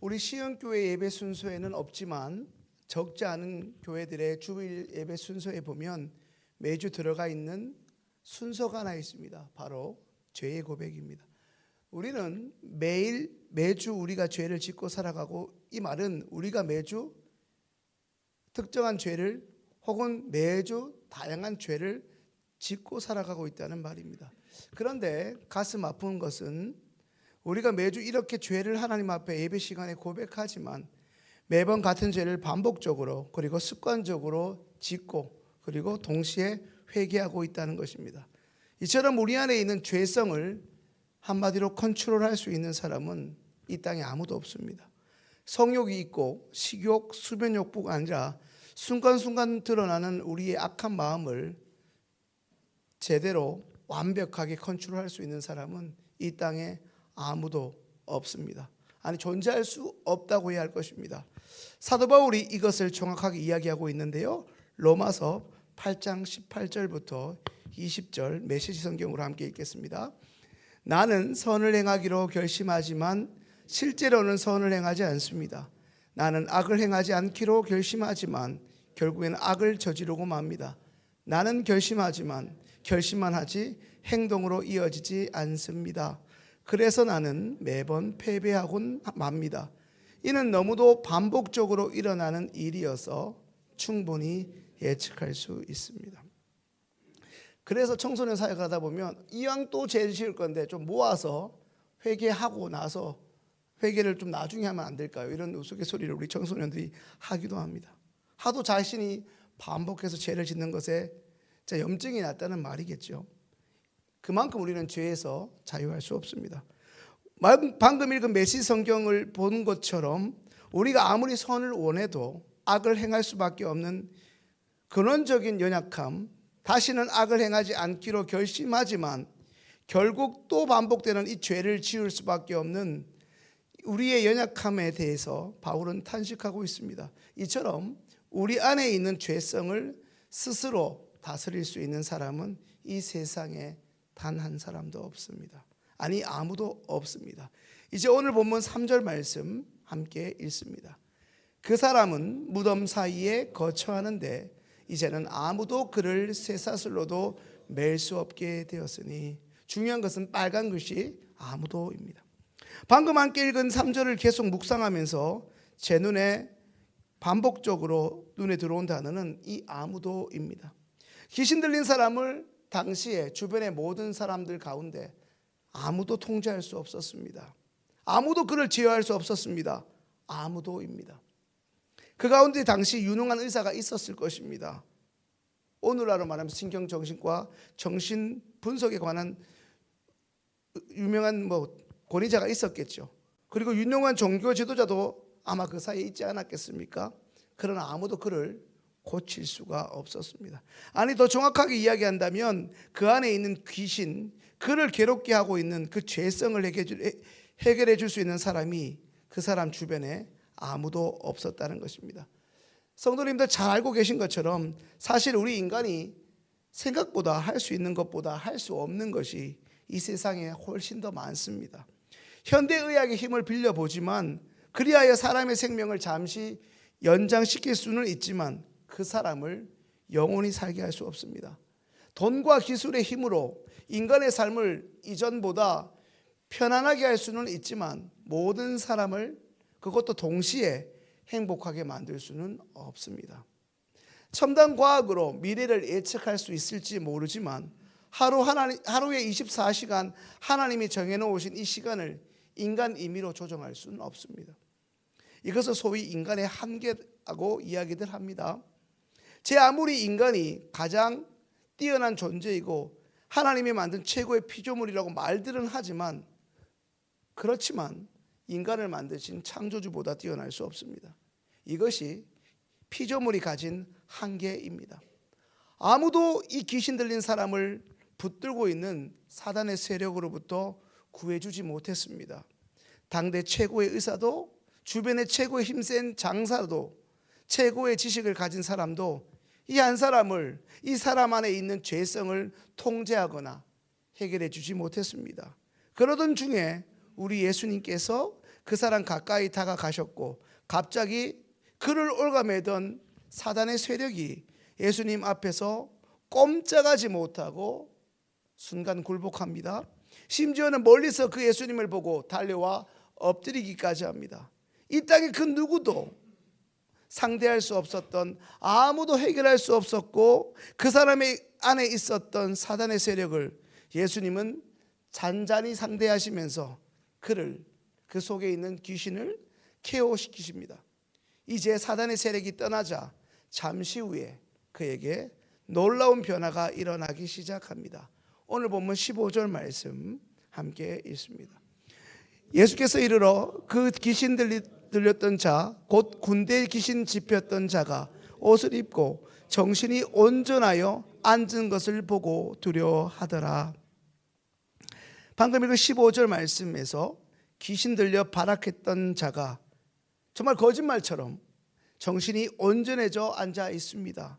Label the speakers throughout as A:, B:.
A: 우리 시흥교회 예배 순서에는 없지만 적지 않은 교회들의 주일 예배 순서에 보면 매주 들어가 있는 순서가 하나 있습니다. 바로 죄의 고백입니다. 우리는 매주 우리가 죄를 짓고 살아가고, 이 말은 우리가 매주 특정한 죄를 혹은 매주 다양한 죄를 짓고 살아가고 있다는 말입니다. 그런데 가슴 아픈 것은 우리가 매주 이렇게 죄를 하나님 앞에 예배 시간에 고백하지만 매번 같은 죄를 반복적으로 그리고 습관적으로 짓고 그리고 동시에 회개하고 있다는 것입니다. 이처럼 우리 안에 있는 죄성을 한마디로 컨트롤할 수 있는 사람은 이 땅에 아무도 없습니다. 성욕이 있고 식욕, 수변욕뿐 아니라 순간순간 드러나는 우리의 악한 마음을 제대로 완벽하게 컨트롤할 수 있는 사람은 이 땅에 아무도 없습니다. 아니, 존재할 수 없다고 해야 할 것입니다. 사도 바울이 이것을 정확하게 이야기하고 있는데요, 로마서 8장 18절부터 20절 메시지 성경으로 함께 읽겠습니다. 나는 선을 행하기로 결심하지만 실제로는 선을 행하지 않습니다. 나는 악을 행하지 않기로 결심하지만 결국에는 악을 저지르고 맙니다. 나는 결심하지만 결심만 하지 행동으로 이어지지 않습니다. 그래서 나는 매번 패배하곤 맙니다. 이는 너무도 반복적으로 일어나는 일이어서 충분히 예측할 수 있습니다. 그래서 청소년 사역하다 보면 이왕 또 죄 지을 건데 좀 모아서 회개하고 나서 회개를 좀 나중에 하면 안 될까요? 이런 우스갯소리를 우리 청소년들이 하기도 합니다. 하도 자신이 반복해서 죄를 짓는 것에 염증이 났다는 말이겠죠. 그만큼 우리는 죄에서 자유할 수 없습니다. 방금 읽은 메시지 성경을 본 것처럼 우리가 아무리 선을 원해도 악을 행할 수밖에 없는 근원적인 연약함, 다시는 악을 행하지 않기로 결심하지만 결국 또 반복되는 이 죄를 지을 수밖에 없는 우리의 연약함에 대해서 바울은 탄식하고 있습니다. 이처럼 우리 안에 있는 죄성을 스스로 다스릴 수 있는 사람은 이 세상에 단 한 사람도 없습니다. 아니, 아무도 없습니다. 이제 오늘 본문 3절 말씀 함께 읽습니다. 그 사람은 무덤 사이에 거처하는데 이제는 아무도 그를 쇠사슬로도 맬 수 없게 되었으니, 중요한 것은 빨간 글씨 아무도입니다. 방금 함께 읽은 3절을 계속 묵상하면서 제 눈에 반복적으로 눈에 들어온 단어는 이 아무도입니다. 귀신 들린 사람을 당시에 주변의 모든 사람들 가운데 아무도 통제할 수 없었습니다. 아무도 그를 제어할 수 없었습니다. 아무도입니다. 그 가운데 당시 유능한 의사가 있었을 것입니다. 오늘날로 말하면 신경정신과 정신 분석에 관한 유명한 권위자가 있었겠죠. 그리고 유능한 종교 지도자도 아마 그 사이에 있지 않았겠습니까? 그러나 아무도 그를 고칠 수가 없었습니다. 아니, 더 정확하게 이야기한다면 그 안에 있는 귀신, 그를 괴롭게 하고 있는 그 죄성을 해결해 줄 수 있는 사람이 그 사람 주변에 아무도 없었다는 것입니다. 성도님들 잘 알고 계신 것처럼 사실 우리 인간이 생각보다 할 수 있는 것보다 할 수 없는 것이 이 세상에 훨씬 더 많습니다. 현대의학의 힘을 빌려보지만 그리하여 사람의 생명을 잠시 연장시킬 수는 있지만 그 사람을 영원히 살게 할 수 없습니다. 돈과 기술의 힘으로 인간의 삶을 이전보다 편안하게 할 수는 있지만 모든 사람을 그것도 동시에 행복하게 만들 수는 없습니다. 첨단 과학으로 미래를 예측할 수 있을지 모르지만 하루에 24시간 하나님이 정해놓으신 이 시간을 인간 임의로 조정할 수는 없습니다. 이것을 소위 인간의 한계라고 이야기들 합니다. 제 아무리 인간이 가장 뛰어난 존재이고 하나님이 만든 최고의 피조물이라고 말들은 하지만, 그렇지만 인간을 만드신 창조주보다 뛰어날 수 없습니다. 이것이 피조물이 가진 한계입니다. 아무도 이 귀신 들린 사람을 붙들고 있는 사단의 세력으로부터 구해주지 못했습니다. 당대 최고의 의사도, 주변의 최고의 힘센 장사도, 최고의 지식을 가진 사람도 이 한 사람을, 이 사람 안에 있는 죄성을 통제하거나 해결해 주지 못했습니다. 그러던 중에 우리 예수님께서 그 사람 가까이 다가가셨고 갑자기 그를 올가매던 사단의 세력이 예수님 앞에서 꼼짝하지 못하고 순간 굴복합니다. 심지어는 멀리서 그 예수님을 보고 달려와 엎드리기까지 합니다. 이 땅에 그 누구도 상대할 수 없었던, 아무도 해결할 수 없었고 그 사람의 안에 있었던 사단의 세력을 예수님은 잔잔히 상대하시면서 그를, 그 속에 있는 귀신을 KO시키십니다. 이제 사단의 세력이 떠나자 잠시 후에 그에게 놀라운 변화가 일어나기 시작합니다. 오늘 본문 15절 말씀 함께 읽습니다. 예수께서 이르러 그 귀신 들렸던 자, 곧 군대의 귀신 집혔던 자가 옷을 입고 정신이 온전하여 앉은 것을 보고 두려워하더라. 방금 읽은 15절 말씀에서 귀신 들려 발악했던 자가 정말 거짓말처럼 정신이 온전해져 앉아 있습니다.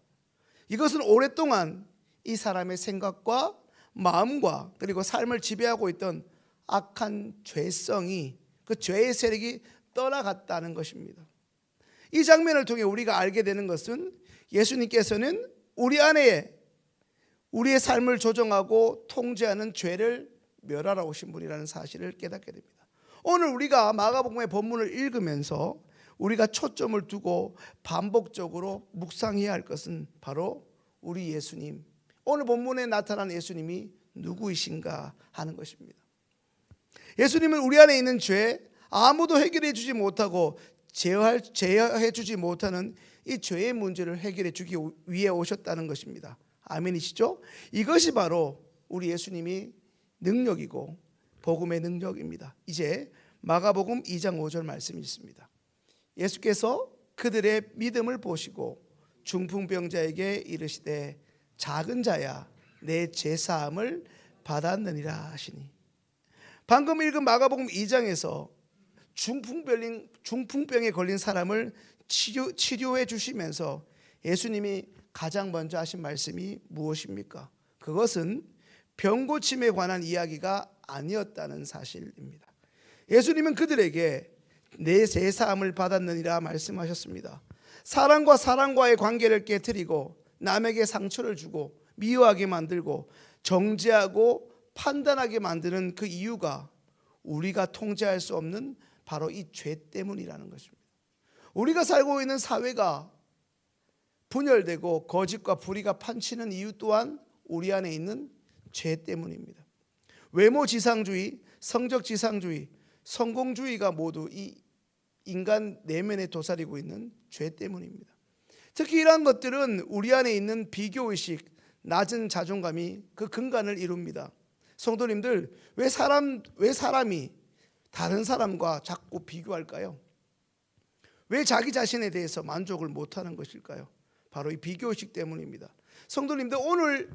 A: 이것은 오랫동안 이 사람의 생각과 마음과 그리고 삶을 지배하고 있던 악한 죄성이, 그 죄의 세력이 떠나갔다는 것입니다. 이 장면을 통해 우리가 알게 되는 것은 예수님께서는 우리 안에 우리의 삶을 조정하고 통제하는 죄를 멸하러 오신 분이라는 사실을 깨닫게 됩니다. 오늘 우리가 마가복음의 본문을 읽으면서 우리가 초점을 두고 반복적으로 묵상해야 할 것은 바로 우리 예수님, 오늘 본문에 나타난 예수님이 누구이신가 하는 것입니다. 예수님은 우리 안에 있는 죄, 아무도 해결해 주지 못하고 제어해 주지 못하는 이 죄의 문제를 해결해 주기 위해 오셨다는 것입니다. 아멘이시죠? 이것이 바로 우리 예수님이 능력이고 복음의 능력입니다. 이제 마가복음 2장 5절 말씀이 있습니다. 예수께서 그들의 믿음을 보시고 중풍병자에게 이르시되 작은 자야 내 죄사함을 받았느니라 하시니, 방금 읽은 마가복음 2장에서 중풍병에 걸린 사람을 치료해 주시면서 예수님이 가장 먼저 하신 말씀이 무엇입니까? 그것은 병고침에 관한 이야기가 아니었다는 사실입니다. 예수님은 그들에게 내 죄사함을 받았느니라 말씀하셨습니다. 사람과 사람과의 관계를 깨트리고 남에게 상처를 주고 미워하게 만들고 정죄하고 판단하게 만드는 그 이유가 우리가 통제할 수 없는 바로 이 죄 때문이라는 것입니다. 우리가 살고 있는 사회가 분열되고 거짓과 불의가 판치는 이유 또한 우리 안에 있는 죄 때문입니다. 외모지상주의, 성적지상주의, 성공주의가 모두 이 인간 내면에 도사리고 있는 죄 때문입니다. 특히 이러한 것들은 우리 안에 있는 비교의식, 낮은 자존감이 그 근간을 이룹니다. 성도님들, 왜 사람이 다른 사람과 자꾸 비교할까요? 왜 자기 자신에 대해서 만족을 못하는 것일까요? 바로 이 비교의식 때문입니다. 성도님들, 오늘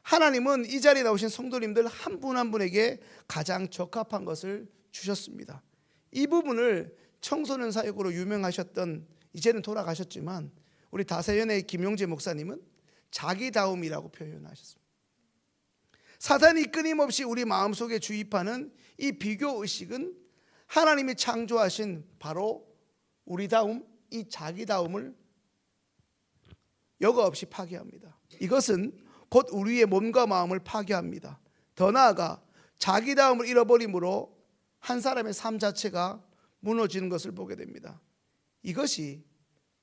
A: 하나님은 이 자리에 나오신 성도님들 한 분 한 분에게 가장 적합한 것을 주셨습니다. 이 부분을 청소년 사역으로 유명하셨던, 이제는 돌아가셨지만 우리 다사연의 김용재 목사님은 자기다움이라고 표현하셨습니다. 사탄이 끊임없이 우리 마음속에 주입하는 이 비교의식은 하나님이 창조하신 바로 우리다움, 이 자기다움을 여과 없이 파괴합니다. 이것은 곧 우리의 몸과 마음을 파괴합니다. 더 나아가 자기다움을 잃어버림으로 한 사람의 삶 자체가 무너지는 것을 보게 됩니다. 이것이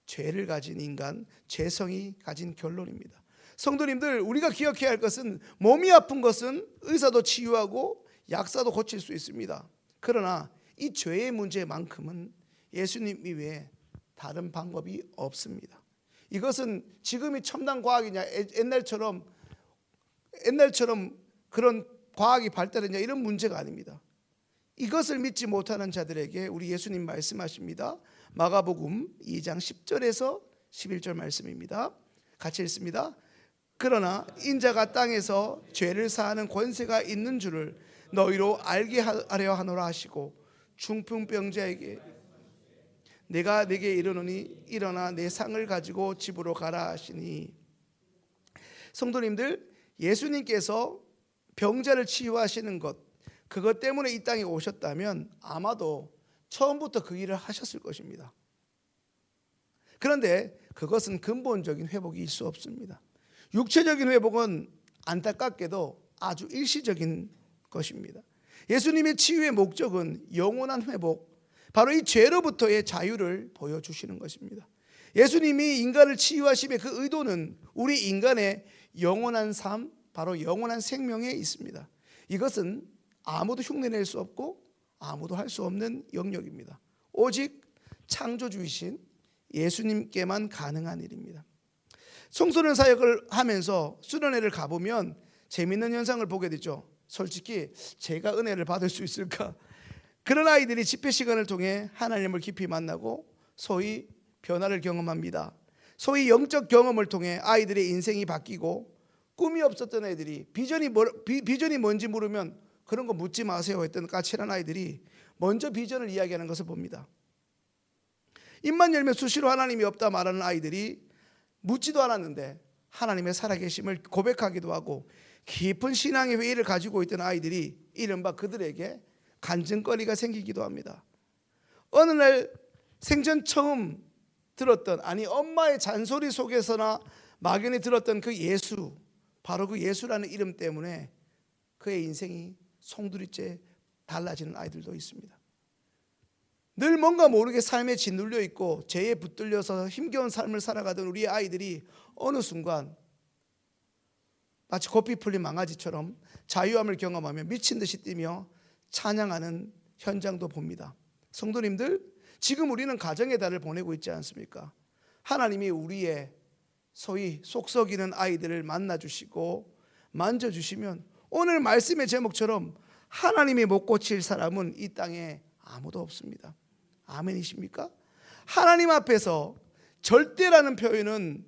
A: 죄를 가진 인간, 죄성이 가진 결론입니다. 성도님들, 우리가 기억해야 할 것은 몸이 아픈 것은 의사도 치유하고 약사도 고칠 수 있습니다. 그러나 이 죄의 문제만큼은 예수님 이외에 다른 방법이 없습니다. 이것은 지금이 첨단 과학이냐, 옛날처럼 그런 과학이 발달했냐, 이런 문제가 아닙니다. 이것을 믿지 못하는 자들에게 우리 예수님 말씀하십니다. 마가복음 2장 10절에서 11절 말씀입니다. 같이 읽습니다. 그러나 인자가 땅에서 죄를 사하는 권세가 있는 줄을 너희로 알게 하려 하노라 하시고 중풍병자에게 내가 네게 이르노니 일어나 내 상을 가지고 집으로 가라 하시니, 성도님들, 예수님께서 병자를 치유하시는 것, 그것 때문에 이 땅에 오셨다면 아마도 처음부터 그 일을 하셨을 것입니다. 그런데 그것은 근본적인 회복일 수 없습니다. 육체적인 회복은 안타깝게도 아주 일시적인 것입니다. 예수님의 치유의 목적은 영원한 회복, 바로 이 죄로부터의 자유를 보여주시는 것입니다. 예수님이 인간을 치유하심의 그 의도는 우리 인간의 영원한 삶, 바로 영원한 생명에 있습니다. 이것은 아무도 흉내낼 수 없고 아무도 할 수 없는 영역입니다. 오직 창조주이신 예수님께만 가능한 일입니다. 청소년 사역을 하면서 수련회를 가보면 재미있는 현상을 보게 되죠. 솔직히 제가 은혜를 받을 수 있을까? 그런 아이들이 집회 시간을 통해 하나님을 깊이 만나고 소위 변화를 경험합니다. 소위 영적 경험을 통해 아이들의 인생이 바뀌고, 꿈이 없었던 애들이 비전이 뭔지 물으면 그런 거 묻지 마세요 했던 까칠한 아이들이 먼저 비전을 이야기하는 것을 봅니다. 입만 열면 수시로 하나님이 없다 말하는 아이들이 묻지도 않았는데 하나님의 살아계심을 고백하기도 하고, 깊은 신앙의 회의를 가지고 있던 아이들이 이른바 그들에게 간증거리가 생기기도 합니다. 어느 날 생전 처음 들었던, 아니 엄마의 잔소리 속에서나 막연히 들었던 그 예수, 바로 그 예수라는 이름 때문에 그의 인생이 송두리째 달라지는 아이들도 있습니다. 늘 뭔가 모르게 삶에 짓눌려 있고 죄에 붙들려서 힘겨운 삶을 살아가던 우리의 아이들이 어느 순간 마치 고삐 풀린 망아지처럼 자유함을 경험하며 미친 듯이 뛰며 찬양하는 현장도 봅니다. 성도님들, 지금 우리는 가정의 달을 보내고 있지 않습니까? 하나님이 우리의 소위 속 썩이는 아이들을 만나주시고 만져주시면 오늘 말씀의 제목처럼 하나님이 못 고칠 사람은 이 땅에 아무도 없습니다. 아멘이십니까? 하나님 앞에서 절대라는 표현은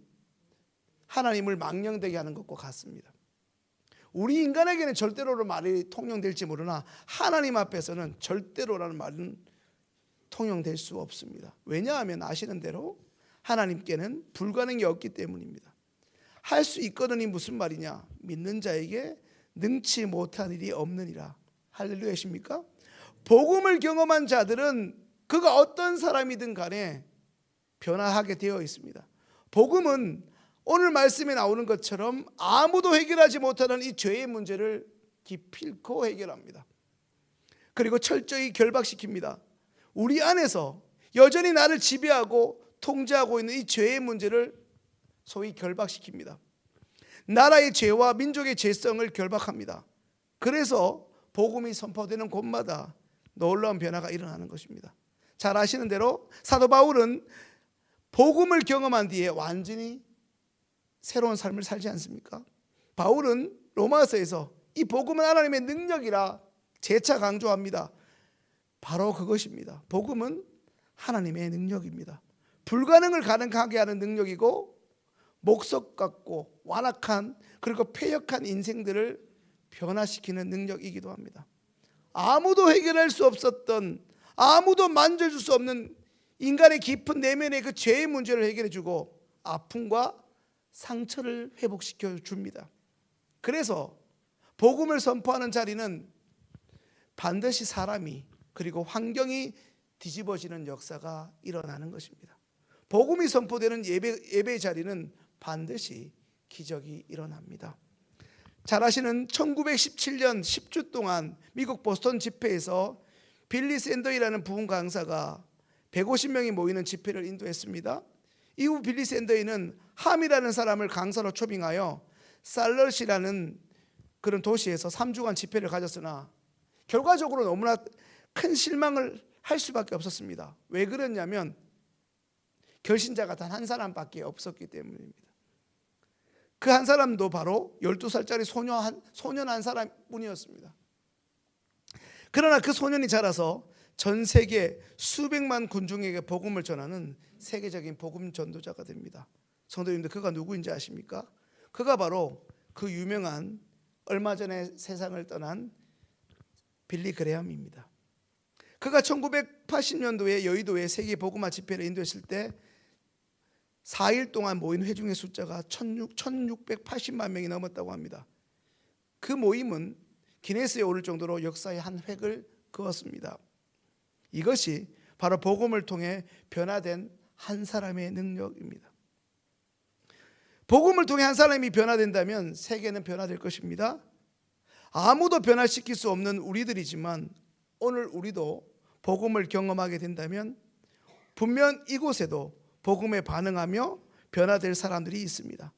A: 하나님을 망령되게 하는 것과 같습니다. 우리 인간에게는 절대로라는 말이 통용될지 모르나 하나님 앞에서는 절대로라는 말은 통용될 수 없습니다. 왜냐하면 아시는 대로 하나님께는 불가능이 없기 때문입니다. 할 수 있거든이 무슨 말이냐? 믿는 자에게 능치 못한 일이 없느니라. 할렐루야십니까? 복음을 경험한 자들은 그가 어떤 사람이든 간에 변화하게 되어 있습니다. 복음은 오늘 말씀에 나오는 것처럼 아무도 해결하지 못하는 이 죄의 문제를 기필코 해결합니다. 그리고 철저히 결박시킵니다. 우리 안에서 여전히 나를 지배하고 통제하고 있는 이 죄의 문제를 소위 결박시킵니다. 나라의 죄와 민족의 죄성을 결박합니다. 그래서 복음이 선포되는 곳마다 놀라운 변화가 일어나는 것입니다. 잘 아시는 대로 사도 바울은 복음을 경험한 뒤에 완전히 새로운 삶을 살지 않습니까? 바울은 로마서에서 이 복음은 하나님의 능력이라 재차 강조합니다. 바로 그것입니다. 복음은 하나님의 능력입니다. 불가능을 가능하게 하는 능력이고, 목석 같고 완악한 그리고 패역한 인생들을 변화시키는 능력이기도 합니다. 아무도 해결할 수 없었던, 아무도 만져줄 수 없는 인간의 깊은 내면의 그 죄의 문제를 해결해주고 아픔과 상처를 회복시켜 줍니다. 그래서 복음을 선포하는 자리는 반드시 사람이 그리고 환경이 뒤집어지는 역사가 일어나는 것입니다. 복음이 선포되는 예배의 자리는 반드시 기적이 일어납니다. 잘 아시는 1917년 10주 동안 미국 보스턴 집회에서 빌리 샌더이라는 부흥 강사가 150명이 모이는 집회를 인도했습니다. 이후 빌리 샌더이는 함이라는 사람을 강사로 초빙하여 살럿이라는 그런 도시에서 3주간 집회를 가졌으나 결과적으로 너무나 큰 실망을 할 수밖에 없었습니다. 왜 그랬냐면 결신자가 단 한 사람밖에 없었기 때문입니다. 그 한 사람도 바로 12살짜리 소년 한 사람뿐이었습니다. 그러나 그 소년이 자라서 전 세계 수백만 군중에게 복음을 전하는 세계적인 복음 전도자가 됩니다. 성도님들, 그가 누구인지 아십니까? 그가 바로 그 유명한 얼마 전에 세상을 떠난 빌리 그레함입니다. 그가 1980년도에 여의도에 세계 복음화 집회를 인도했을 때 4일 동안 모인 회중의 숫자가 1680만 명이 넘었다고 합니다. 그 모임은 기네스에 오를 정도로 역사의 한 획을 그었습니다. 이것이 바로 복음을 통해 변화된 한 사람의 능력입니다. 복음을 통해 한 사람이 변화된다면 세계는 변화될 것입니다. 아무도 변화시킬 수 없는 우리들이지만 오늘 우리도 복음을 경험하게 된다면 분명 이곳에도 복음에 반응하며 변화될 사람들이 있습니다.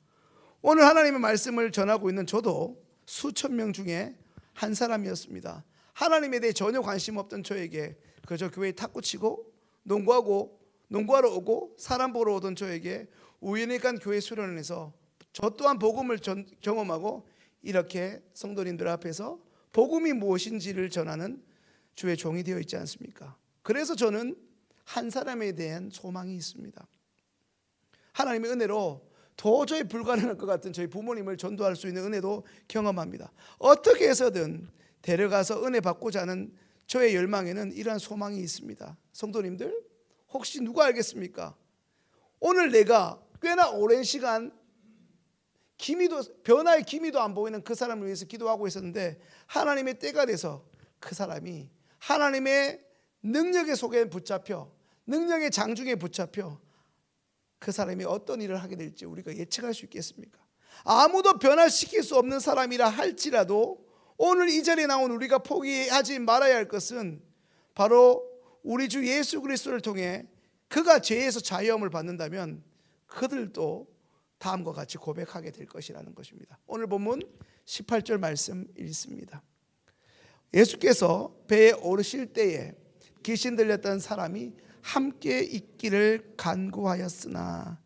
A: 오늘 하나님의 말씀을 전하고 있는 저도 수천 명 중에 한 사람이었습니다. 하나님에 대해 전혀 관심 없던 저에게 그저 교회에 탁구 치고 농구하러 오고 사람 보러 오던 저에게 우연히 간 교회 수련회에서 저 또한 복음을 경험하고 이렇게 성도님들 앞에서 복음이 무엇인지를 전하는 주의 종이 되어 있지 않습니까? 그래서 저는 한 사람에 대한 소망이 있습니다. 하나님의 은혜로 도저히 불가능할 것 같은 저희 부모님을 전도할 수 있는 은혜도 경험합니다. 어떻게 해서든 데려가서 은혜 받고자 하는 저의 열망에는 이러한 소망이 있습니다. 성도님들, 혹시 누가 알겠습니까? 오늘 내가 꽤나 오랜 시간 변화의 기미도 안 보이는 그 사람을 위해서 기도하고 있었는데 하나님의 때가 돼서 그 사람이 하나님의 능력의 속에 붙잡혀 능력의 장중에 붙잡혀 그 사람이 어떤 일을 하게 될지 우리가 예측할 수 있겠습니까? 아무도 변화시킬 수 없는 사람이라 할지라도 오늘 이 자리에 나온 우리가 포기하지 말아야 할 것은 바로 우리 주 예수 그리스도를 통해 그가 죄에서 자유함을 받는다면 그들도 다음과 같이 고백하게 될 것이라는 것입니다. 오늘 본문 18절 말씀 읽습니다. 예수께서 배에 오르실 때에 귀신 들렸던 사람이 함께 있기를 간구하였으나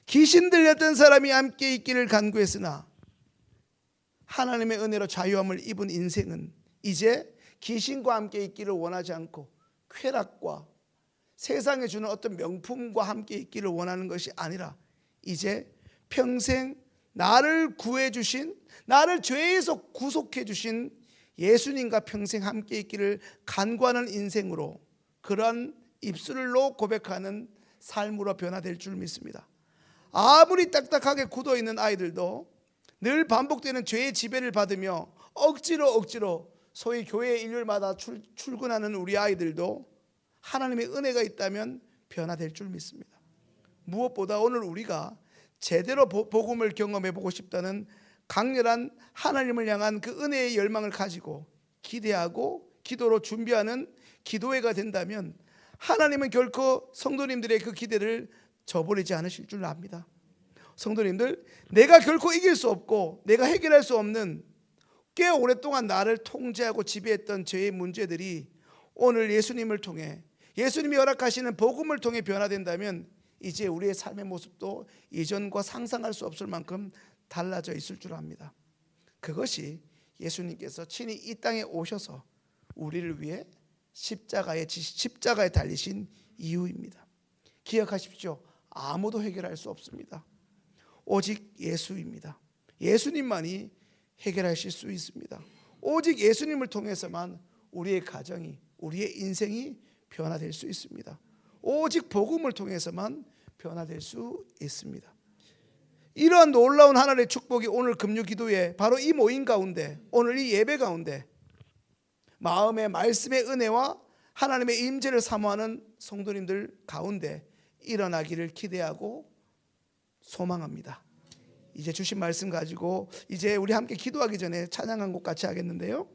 A: 귀신 들렸던 사람이 함께 있기를 간구했으나 하나님의 은혜로 자유함을 입은 인생은 이제 귀신과 함께 있기를 원하지 않고 쾌락과 세상에 주는 어떤 명품과 함께 있기를 원하는 것이 아니라 이제 평생 나를 구해 주신, 나를 죄에서 구속해 주신 예수님과 평생 함께 있기를 간구하는 인생으로, 그런 입술로 고백하는 삶으로 변화될 줄 믿습니다. 아무리 딱딱하게 굳어있는 아이들도 늘 반복되는 죄의 지배를 받으며 억지로 소위 교회 일요일마다 출근하는 우리 아이들도 하나님의 은혜가 있다면 변화될 줄 믿습니다. 무엇보다 오늘 우리가 제대로 복음을 경험해보고 싶다는 강렬한 하나님을 향한 그 은혜의 열망을 가지고 기대하고 기도로 준비하는 기도회가 된다면 하나님은 결코 성도님들의 그 기대를 저버리지 않으실 줄 압니다. 성도님들, 내가 결코 이길 수 없고 내가 해결할 수 없는 꽤 오랫동안 나를 통제하고 지배했던 죄의 문제들이 오늘 예수님을 통해, 예수님이 허락하시는 복음을 통해 변화된다면 이제 우리의 삶의 모습도 이전과 상상할 수 없을 만큼 달라져 있을 줄 압니다. 그것이 예수님께서 친히 이 땅에 오셔서 우리를 위해 십자가에 달리신 이유입니다. 기억하십시오. 아무도 해결할 수 없습니다. 오직 예수입니다. 예수님만이 해결하실 수 있습니다. 오직 예수님을 통해서만 우리의 가정이, 우리의 인생이 변화될 수 있습니다. 오직 복음을 통해서만 변화될 수 있습니다. 이러한 놀라운 하나님의 축복이 오늘 금요기도에 바로 이 모임 가운데, 오늘 이 예배 가운데 마음의 말씀의 은혜와 하나님의 임재를 사모하는 성도님들 가운데 일어나기를 기대하고 소망합니다. 이제 주신 말씀 가지고 이제 우리 함께 기도하기 전에 찬양 한 곡 같이 하겠는데요.